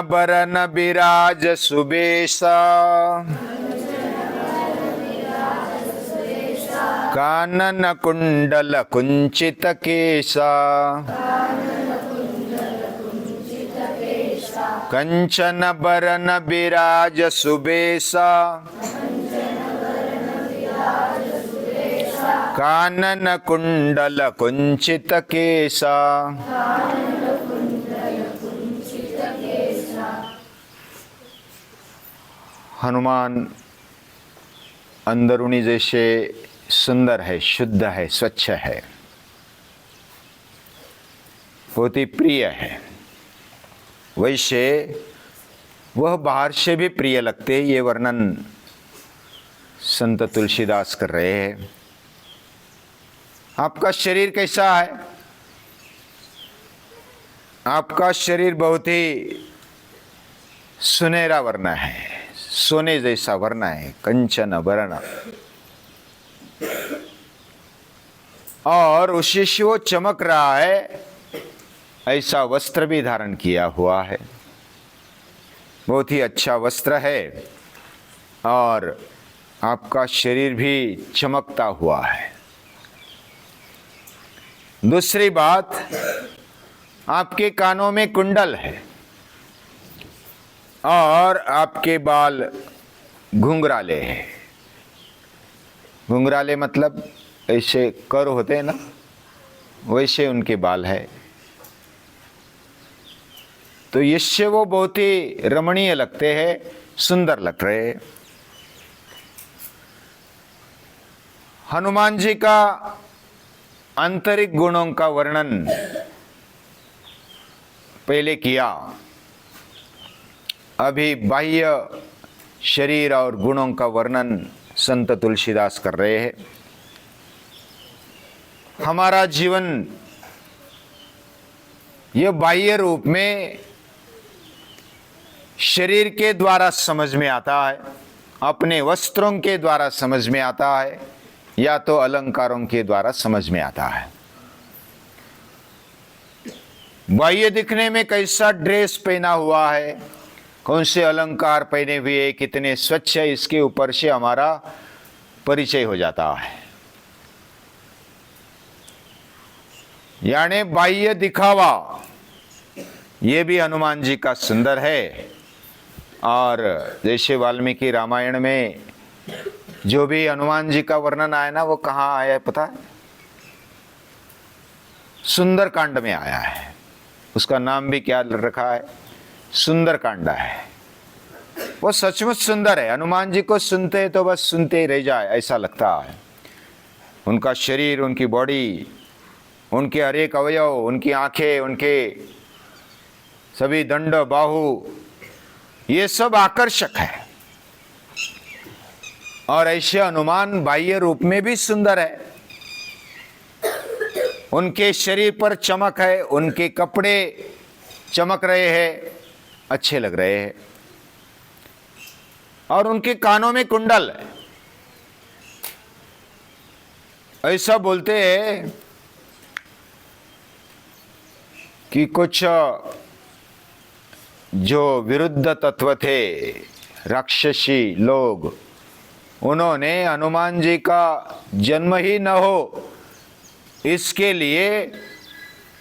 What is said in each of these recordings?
बरन बिराज सुबेसा, कानन कुंडल कुंचित केसा, कंचन बरन बिराज सुबेसा, कानन कुंडल कुंचित केसा। हनुमान अंदरूनी जैसे सुंदर है, शुद्ध है, स्वच्छ है, बहुत ही प्रिय है, वैसे वह बाहर से भी प्रिय लगते। ये वर्णन संत तुलसीदास कर रहे हैं। आपका शरीर कैसा है? आपका शरीर बहुत ही सुनहरा वर्ण है, सोने जैसा वर्ण है, कंचन वर्ण, और उसी से वो चमक रहा है। ऐसा वस्त्र भी धारण किया हुआ है, बहुत ही अच्छा वस्त्र है, और आपका शरीर भी चमकता हुआ है। दूसरी बात, आपके कानों में कुंडल है और आपके बाल घुंघराले हैं। घुंघराले मतलब ऐसे कर होते हैं ना, वैसे उनके बाल है। तो इससे वो बहुत ही रमणीय लगते हैं, सुंदर लग रहे हैं। हनुमान जी का आंतरिक गुणों का वर्णन पहले किया, अभी बाह्य शरीर और गुणों का वर्णन संत तुलसीदास कर रहे हैं। हमारा जीवन यह बाह्य रूप में शरीर के द्वारा समझ में आता है, अपने वस्त्रों के द्वारा समझ में आता है, या तो अलंकारों के द्वारा समझ में आता है। बाह्य दिखने में कैसा ड्रेस पहना हुआ है, कौन से अलंकार पहने हुए, कितने स्वच्छ है, इसके ऊपर से हमारा परिचय हो जाता है। यानी बाह्य दिखावा ये भी हनुमान जी का सुंदर है। और जैसे वाल्मीकि रामायण में जो भी हनुमान जी का वर्णन आया ना, वो कहाँ आया है पता है? सुंदर कांड में आया है। उसका नाम भी क्या रखा है? सुंदर कांड है। वो सचमुच सुंदर है। हनुमान जी को सुनते तो बस सुनते ही रह जाए ऐसा लगता है। उनका शरीर, उनकी बॉडी, उनके हर एक अवयव, उनकी आंखें, उनके सभी दंड बाहु, ये सब आकर्षक है। और ऐसे हनुमान बाह्य रूप में भी सुंदर है। उनके शरीर पर चमक है, उनके कपड़े चमक रहे हैं, अच्छे लग रहे हैं, और उनके कानों में कुंडल है। ऐसा बोलते हैं कि कुछ जो विरुद्ध तत्व थे, राक्षसी लोग, उन्होंने हनुमान जी का जन्म ही न हो इसके लिए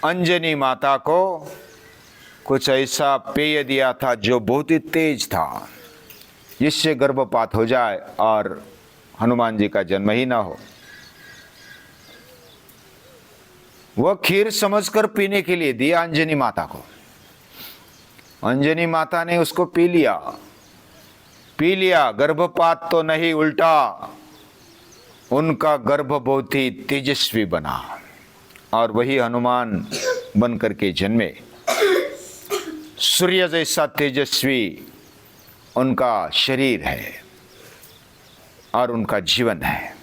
अंजनी माता को कुछ ऐसा पेय दिया था जो बहुत ही तेज था, जिससे गर्भपात हो जाए और हनुमान जी का जन्म ही ना हो। वह खीर समझकर पीने के लिए दिया अंजनी माता को। अंजनी माता ने उसको पी लिया, गर्भपात तो नहीं, उल्टा उनका गर्भ बहुत ही तेजस्वी बना, और वही हनुमान बन करके जन्मे। सूर्य जैसा तेजस्वी उनका शरीर है और उनका जीवन है।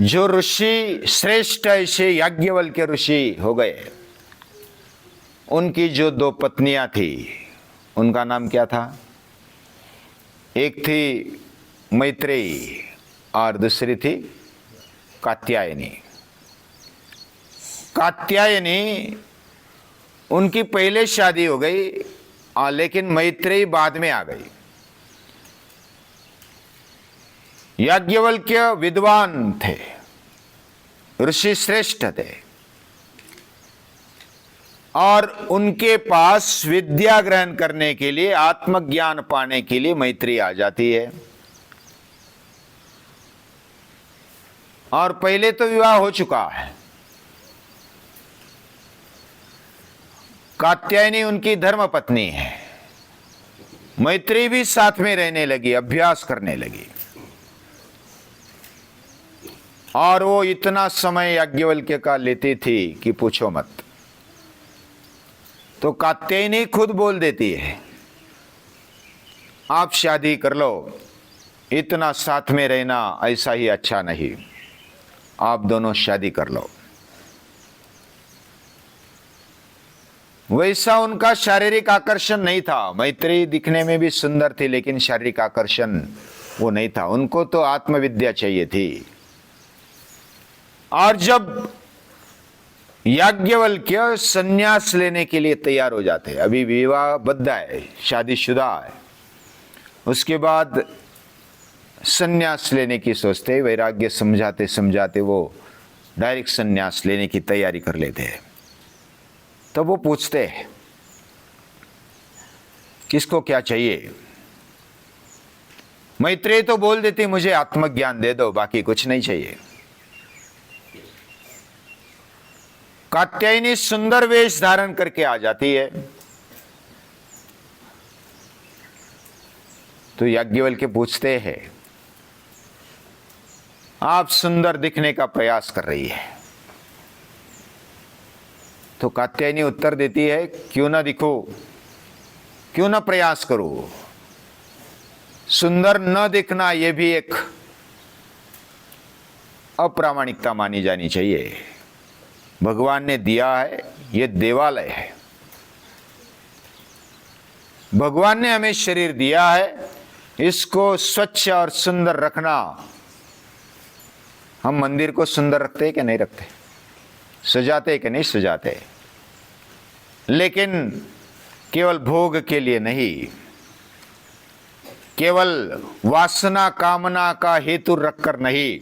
जो ऋषि श्रेष्ठ ऐसे याज्ञवल्क्य ऋषि हो गए, उनकी जो दो पत्नियां थी, उनका नाम क्या था? एक थी मैत्रेयी और दूसरी थी कात्यायनी। कात्यायनी उनकी पहले शादी हो गई, लेकिन मैत्रेयी बाद में आ गई। याज्ञवल्क्य विद्वान थे, ऋषि श्रेष्ठ थे, और उनके पास विद्या ग्रहण करने के लिए, आत्मज्ञान पाने के लिए मैत्रेयी आ जाती है। और पहले तो विवाह हो चुका है। कात्यायनी उनकी धर्म पत्नी है। मैत्रेयी भी साथ में रहने लगी, अभ्यास करने लगी, और वो इतना समय याज्ञवल्क्य का लेती थी कि पूछो मत। तो कात्यायनी खुद बोल देती है, आप शादी कर लो, इतना साथ में रहना ऐसा ही अच्छा नहीं, आप दोनों शादी कर लो। वैसा उनका शारीरिक आकर्षण नहीं था। मैत्रेयी दिखने में भी सुंदर थी, लेकिन शारीरिक आकर्षण वो नहीं था। उनको तो आत्मविद्या चाहिए थी। और जब याज्ञवल्क्य संन्यास लेने के लिए तैयार हो जाते, अभी विवाह बद्ध है, शादीशुदा है, उसके बाद संन्यास लेने की सोचते, वैराग्य समझाते समझाते वो डायरेक्ट संन्यास लेने की तैयारी कर लेते हैं। तब वो पूछते हैं, किसको क्या चाहिए? मैत्रेयी तो बोल देती, मुझे आत्मज्ञान दे दो, बाकी कुछ नहीं चाहिए। कात्यायनी सुंदर वेश धारण करके आ जाती है। तो याज्ञवल्क्य पूछते हैं, आप सुंदर दिखने का प्रयास कर रही है। तो कात्यायनी उत्तर देती है, क्यों ना दिखो, क्यों ना प्रयास करो। सुंदर न दिखना यह भी एक अप्रामाणिकता मानी जानी चाहिए। भगवान ने दिया है, यह देवालय है। भगवान ने हमें शरीर दिया है, इसको स्वच्छ और सुंदर रखना। हम मंदिर को सुंदर रखते हैं कि नहीं रखते, सजाते कि नहीं सजाते, लेकिन केवल भोग के लिए नहीं, केवल वासना कामना का हेतु रखकर नहीं,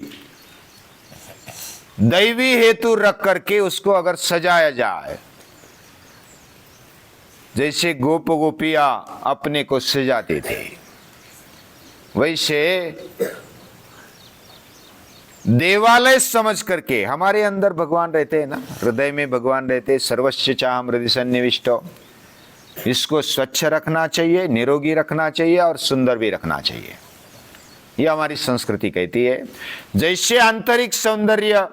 दैवी हेतु रख करके उसको अगर सजाया जाए, जैसे गोप गोपियां अपने को सजाते थे, वैसे देवालय समझ करके हमारे अंदर भगवान रहते हैं ना, हृदय में भगवान रहते, सर्वस्य चाहम हृदय सन्निविष्टो। इसको स्वच्छ रखना चाहिए, निरोगी रखना चाहिए और सुंदर भी रखना चाहिए। यह हमारी संस्कृति कहती है। जैसे आंतरिक सौंदर्य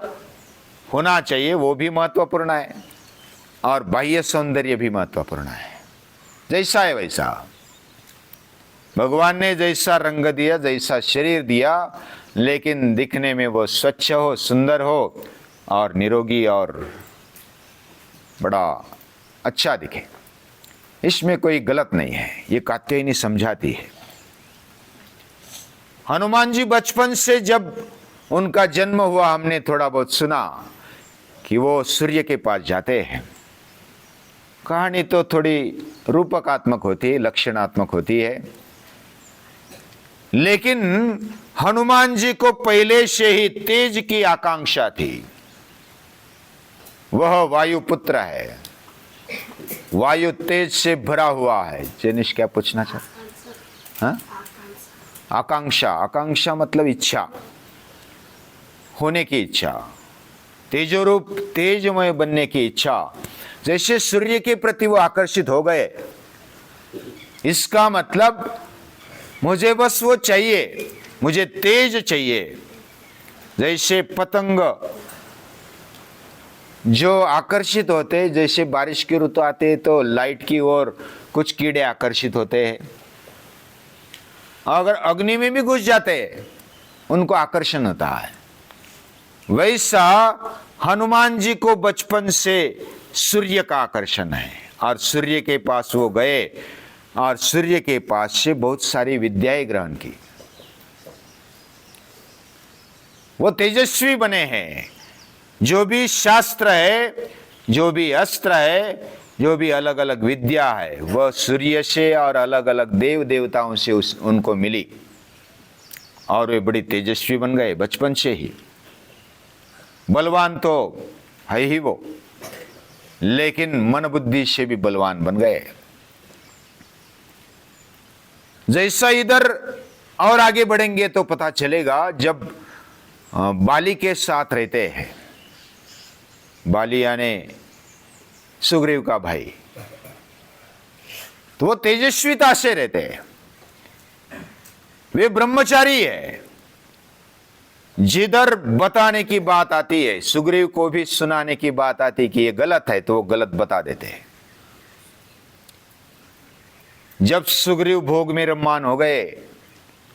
होना चाहिए वो भी महत्वपूर्ण है, और बाह्य सौंदर्य भी महत्वपूर्ण है। जैसा है वैसा भगवान ने जैसा रंग दिया, जैसा शरीर दिया, लेकिन दिखने में वो स्वच्छ हो, सुंदर हो और निरोगी और बड़ा अच्छा दिखे, इसमें कोई गलत नहीं है। ये कात्यायनी समझाती है। हनुमान जी बचपन से जब उनका जन्म हुआ, हमने थोड़ा बहुत सुना कि वो सूर्य के पास जाते हैं। कहानी तो थोड़ी रूपकात्मक होती है, लक्षणात्मक होती है, लेकिन हनुमान जी को पहले से ही तेज की आकांक्षा थी। वह वायुपुत्र है, वायु तेज से भरा हुआ है। जेनिश क्या पूछना चाहते? हाँ, आकांक्षा। आकांक्षा मतलब इच्छा, होने की इच्छा, तेजोरूप तेजमय बनने की इच्छा। जैसे सूर्य के प्रति वो आकर्षित हो गए, इसका मतलब मुझे बस वो चाहिए, मुझे तेज चाहिए। जैसे पतंग जो आकर्षित होते हैं, जैसे बारिश की ऋतु आते हैं तो लाइट की ओर कुछ कीड़े आकर्षित होते हैं, अगर अग्नि में भी घुस जाते हैं उनको आकर्षण होता है। वैसा हनुमान जी को बचपन से सूर्य का आकर्षण है, और सूर्य के पास वो गए और सूर्य के पास से बहुत सारी विद्याएं ग्रहण की। वो तेजस्वी बने हैं। जो भी शास्त्र है, जो भी अस्त्र है, जो भी अलग अलग विद्या है वह सूर्य से और अलग अलग देव देवताओं से उनको मिली, और वे बड़ी तेजस्वी बन गए बचपन से ही। बलवान तो है ही वो, लेकिन मन बुद्धि से भी बलवान बन गए। जैसा इधर और आगे बढ़ेंगे तो पता चलेगा, जब बाली के साथ रहते हैं, बाली यानी सुग्रीव का भाई, तो वो तेजस्विता से रहते हैं, वे ब्रह्मचारी है। जिधर बताने की बात आती है, सुग्रीव को भी सुनाने की बात आती है कि ये गलत है, तो वो गलत बता देते हैं। जब सुग्रीव भोग में रम्मान हो गए,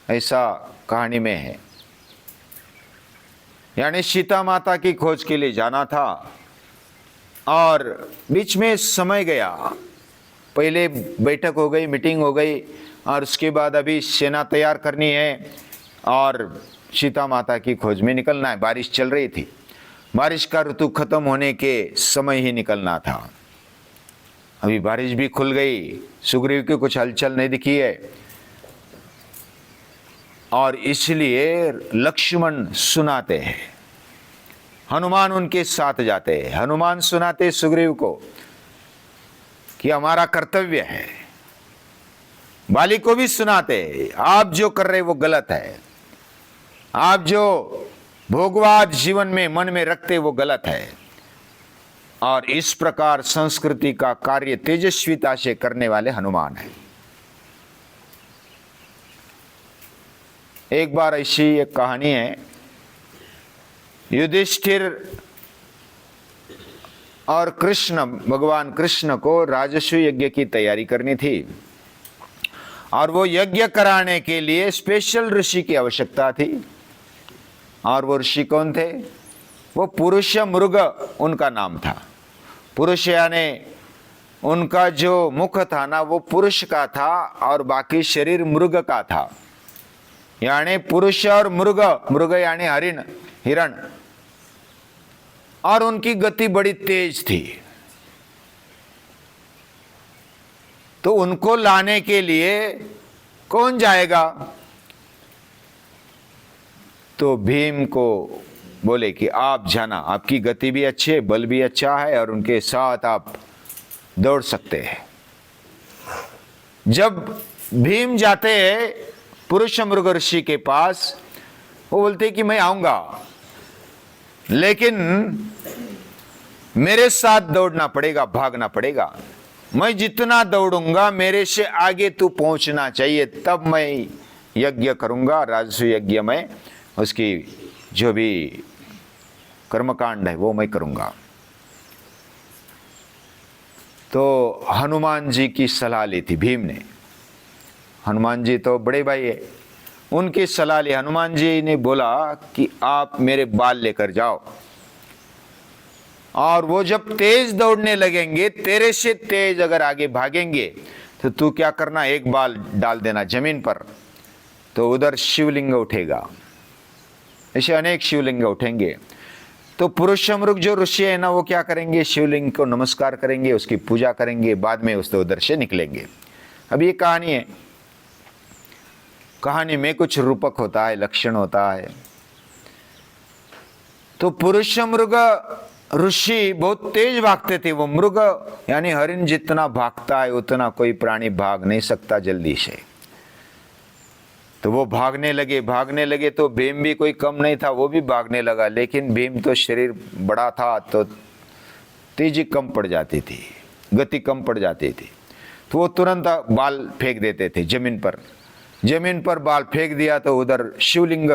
ऐसा कहानी में है, यानी सीता माता की खोज के लिए जाना था और बीच में समय गया, पहले बैठक हो गई, मीटिंग हो गई, और उसके बाद अभी सेना तैयार करनी है और सीता माता की खोज में निकलना है। बारिश चल रही थी, बारिश का ऋतु खत्म होने के समय ही निकलना था। अभी बारिश भी खुल गई, सुग्रीव की कुछ हलचल नहीं दिखी है, और इसलिए लक्ष्मण सुनाते हैं, हनुमान उनके साथ जाते हैं। हनुमान सुनाते सुग्रीव को कि हमारा कर्तव्य है, बाली को भी सुनाते, आप जो कर रहे वो गलत है, आप जो भोगवाद जीवन में मन में रखते वो गलत है। और इस प्रकार संस्कृति का कार्य तेजस्विता से करने वाले हनुमान हैं। एक बार ऐसी एक कहानी है, युधिष्ठिर और कृष्ण, भगवान कृष्ण को राजस्व यज्ञ की तैयारी करनी थी, और वो यज्ञ कराने के लिए स्पेशल ऋषि की आवश्यकता थी। और वो ऋषि कौन थे? वो पुरुष मृग उनका नाम था। पुरुष यानी उनका जो मुख था ना, वो पुरुष का था और बाकी शरीर मृग का था, यानी पुरुष और मृग, मृग यानी हरिण, हिरण, और उनकी गति बड़ी तेज थी। तो उनको लाने के लिए कौन जाएगा? तो भीम को बोले कि आप जाना, आपकी गति भी अच्छी है, बल भी अच्छा है, और उनके साथ आप दौड़ सकते हैं। जब भीम जाते हैं पुरुष मृग ऋषि के पास, वो बोलते कि मैं आऊंगा, लेकिन मेरे साथ दौड़ना पड़ेगा, भागना पड़ेगा। मैं जितना दौड़ूंगा मेरे से आगे तू पहुंचना चाहिए, तब मैं यज्ञ करूंगा, राजस्व यज्ञ में उसकी जो भी कर्मकांड है वो मैं करूंगा। तो हनुमान जी की सलाह ली थी भीम ने। हनुमान जी तो बड़े भाई है, उनकी सलाह ली। हनुमान जी ने बोला कि आप मेरे बाल लेकर जाओ, और वो जब तेज दौड़ने लगेंगे, तेरे से तेज अगर आगे भागेंगे, तो तू क्या करना, एक बाल डाल देना जमीन पर, तो उधर शिवलिंग उठेगा। ऐसे अनेक शिवलिंग उठेंगे। तो पुरुष मृग जो ऋषि है ना, वो क्या करेंगे, शिवलिंग को नमस्कार करेंगे, उसकी पूजा करेंगे, बाद में उससे उधर से निकलेंगे। अब ये कहानी है, कहानी में कुछ रूपक होता है, लक्षण होता है। तो पुरुष मृग ऋषि बहुत तेज भागते थे। वो मृग यानी हरिण जितना भागता है उतना कोई प्राणी भाग नहीं सकता जल्दी से। तो वो भागने लगे तो भीम भी कोई कम नहीं था, वो भी भागने लगा। लेकिन भीम तो शरीर बड़ा था, तो तेजी कम पड़ जाती थी, गति कम पड़ जाती थी। तो वो तुरंत बाल फेंक देते थे जमीन पर। जमीन पर बाल फेंक दिया तो उधर शिवलिंग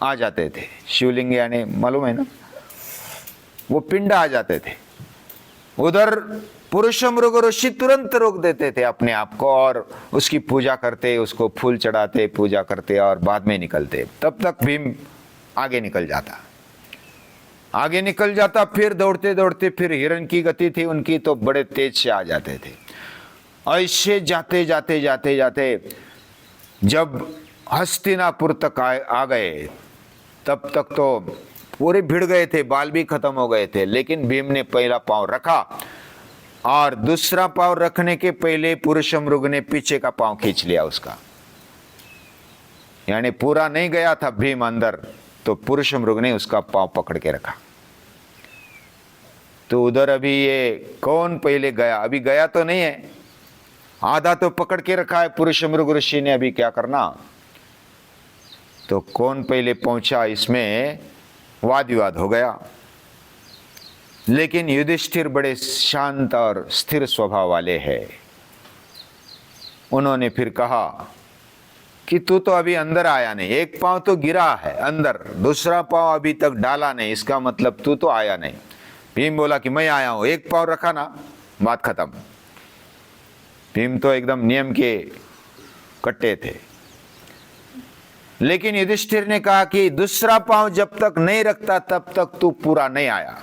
आ जाते थे। शिवलिंग यानी मालूम है ना, वो पिंड आ जाते थे उधर। पुरुष मृग ऋषि तुरंत रोक देते थे अपने आप को, और उसकी पूजा करते, उसको फूल चढ़ाते, पूजा करते, और बाद में निकलते। तब तक भीम आगे निकल जाता। फिर दौड़ते दौड़ते, फिर हिरण की गति थी उनकी, तो बड़े तेज से आ जाते थे। ऐसे जाते जाते जब हस्तिनापुर तक आ गए, तब तक तो पूरे भिड़ गए थे, बाल भी खत्म हो गए थे। लेकिन भीम ने पहला पांव रखा और दूसरा पांव रखने के पहले पुरुष मृग ने पीछे का पांव खींच लिया उसका, यानी पूरा नहीं गया था भीम अंदर, तो पुरुष मृग ने उसका पांव पकड़ के रखा। तो उधर अभी ये कौन पहले गया, अभी गया तो नहीं है, आधा तो पकड़ के रखा है पुरुष मृग ऋषि ने, अभी क्या करना। तो कौन पहले पहुंचा, इसमें वाद विवाद हो गया। लेकिन युधिष्ठिर बड़े शांत और स्थिर स्वभाव वाले हैं। उन्होंने फिर कहा कि तू तो अभी अंदर आया नहीं, एक पांव तो गिरा है अंदर, दूसरा पांव अभी तक डाला नहीं, इसका मतलब तू तो आया नहीं। भीम बोला कि मैं आया हूं, एक पांव रखा ना, बात खत्म। भीम तो एकदम नियम के कट्टे थे। लेकिन युधिष्ठिर ने कहा कि दूसरा पांव जब तक नहीं रखता तब तक तू पूरा नहीं आया,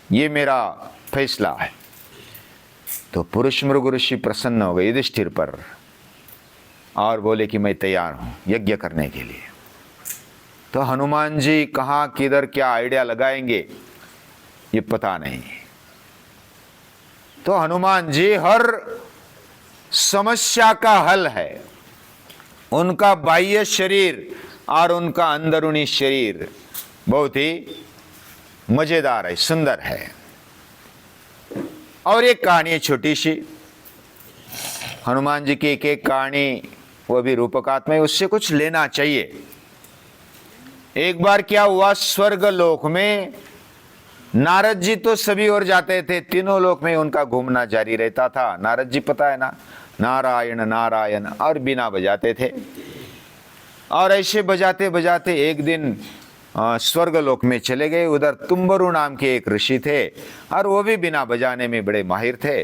ये मेरा फैसला है। तो पुरुष मृग ऋषि प्रसन्न हो गए युधिष्ठिर पर और बोले कि मैं तैयार हूं यज्ञ करने के लिए। तो हनुमान जी कहां किधर क्या आइडिया लगाएंगे ये पता नहीं। तो हनुमान जी हर समस्या का हल है। उनका बाह्य शरीर और उनका अंदरूनी शरीर बहुत ही मजेदार है, सुंदर है। और एक कहानी है छोटी सी, हनुमान जी की एक एक कहानी, वो भी रूपकात्मक, उससे कुछ लेना चाहिए। एक बार क्या हुआ, स्वर्ग लोक में नारद जी तो सभी ओर जाते थे, तीनों लोक में उनका घूमना जारी रहता था। नारद जी पता है ना, नारायण नारायण और बीना बजाते थे। और ऐसे बजाते बजाते एक दिन स्वर्ग लोक में चले गए। उधर तुम्बरु नाम के एक ऋषि थे और वो भी बीना बजाने में बड़े माहिर थे।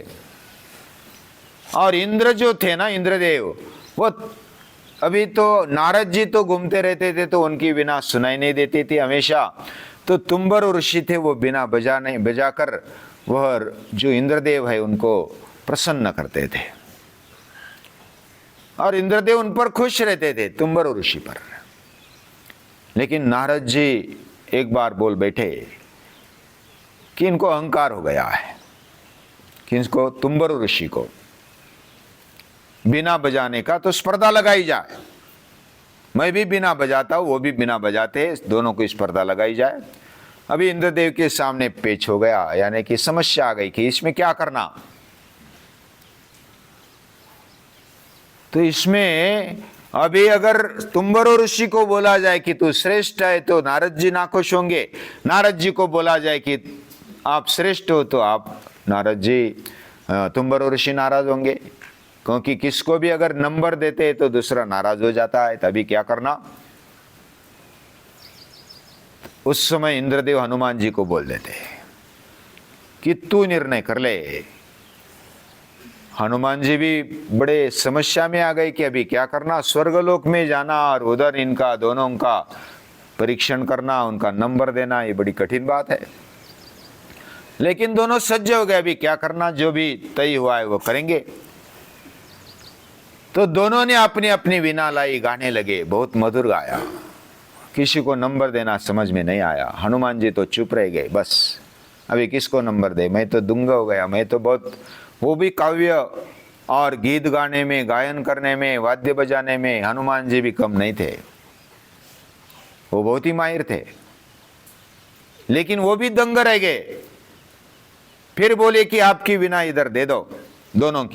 और इंद्र जो थे ना, इंद्रदेव, वो अभी तो नारद जी तो घूमते रहते थे तो उनकी बीना सुनाई नहीं देती थी हमेशा। तो तुम्बरु ऋषि थे, वो बीना बजाकर वह जो इंद्रदेव है उनको प्रसन्न करते थे और इंद्रदेव उन पर खुश रहते थे, तुम्बरु ऋषि पर। लेकिन नारद जी एक बार बोल बैठे कि इनको अहंकार हो गया है, कि इसको तुम्बरु ऋषि को बिना बजाने का तो स्पर्धा लगाई जाए। मैं भी बिना बजाता हूं, वो भी बिना बजाते, दोनों को स्पर्धा लगाई जाए। अभी इंद्रदेव के सामने पेच हो गया, यानी कि समस्या आ गई कि इसमें क्या करना। तो इसमें अभी अगर तुम्बरु ऋषि को बोला जाए कि तू श्रेष्ठ है तो नारद जी नाखुश होंगे, नारद जी को बोला जाए कि आप श्रेष्ठ हो तो आप नारद जी तुम्बरु ऋषि नाराज होंगे, क्योंकि किसको भी अगर नंबर देते तो दूसरा नाराज हो जाता है। तभी क्या करना, उस समय इंद्रदेव हनुमान जी को बोल देते कि तू निर्णय कर ले। हनुमान जी भी बड़े समस्या में आ गए कि अभी क्या करना, स्वर्गलोक में जाना और उधर इनका दोनों का परीक्षण करना, उनका नंबर देना, ये बड़ी कठिन बात है। लेकिन दोनों सज्ज हो गए, अभी क्या करना, जो भी तय हुआ है वो करेंगे। तो दोनों ने अपनी अपनी वीणा लाई, गाने लगे, बहुत मधुर गाया। किसी को नंबर देना समझ में नहीं आया। हनुमान जी तो चुप रह गए, बस अभी किसको नंबर दे, मैं तो दूंगा हो गया। मैं तो बहुत, वो भी काव्य और गीत गाने में, गायन करने में, वाद्य बजाने में हनुमान जी भी कम नहीं थे, वो बहुत ही माहिर थे। लेकिन वो भी दंग रह गए। फिर बोले कि आपकी वीणा इधर दे दो, दोनों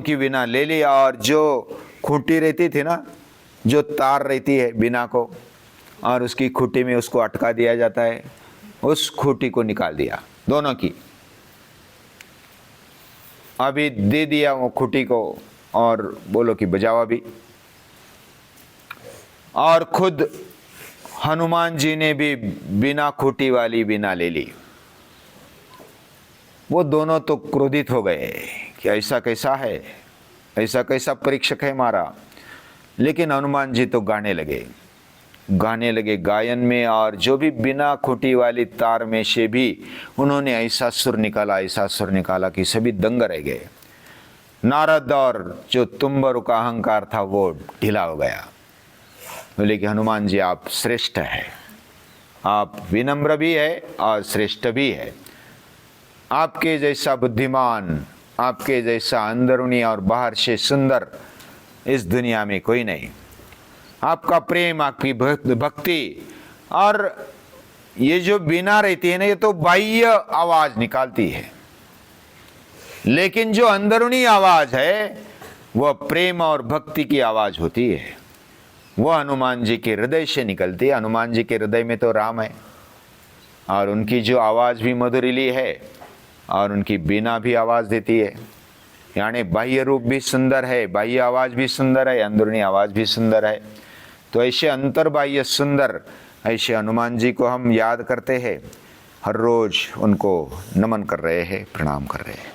की वीणा ले ली। और जो खूंटी रहती थी ना, जो तार रहती है वीणा को, और उसकी खूंटी में उसको अटका दिया जाता है, उस खूंटी को निकाल दिया दोनों की। अभी दे दिया वो खूंटी को और बोलो कि बजाओ अभी। और खुद हनुमान जी ने भी बिना खूंटी वाली वीणा ले ली। वो दोनों तो क्रोधित हो गए कि ऐसा कैसा है, ऐसा कैसा परीक्षक है हमारा। लेकिन हनुमान जी तो गाने लगे गायन में, और जो भी बिना खूंटी वाली तार में से भी उन्होंने ऐसा सुर निकाला कि सभी दंग रह गए। नारद और जो तुम्बरु का अहंकार था वो ढीला हो गया। बोले कि हनुमान जी आप श्रेष्ठ है, आप विनम्र भी है और श्रेष्ठ भी है, आपके जैसा बुद्धिमान, आपके जैसा अंदरूनी और बाहर से सुंदर इस दुनिया में कोई नहीं। आपका प्रेम, आपकी भक्ति, और ये जो बीना रहती है ना, ये तो बाह्य आवाज निकालती है, लेकिन जो अंदरूनी आवाज है वह प्रेम और भक्ति की आवाज होती है। वह हनुमान जी के हृदय से निकलती है। हनुमान जी के हृदय में तो राम है, और उनकी जो आवाज भी मधुरीली है, और उनकी बीना भी आवाज देती है। यानी बाह्य रूप भी सुंदर है, बाह्य आवाज भी सुंदर है, अंदरूनी आवाज भी सुंदर है। तो ऐसे अंतर बाह्य सुंदर ऐसे हनुमान जी को हम याद करते हैं, हर रोज उनको नमन कर रहे हैं, प्रणाम कर रहे हैं।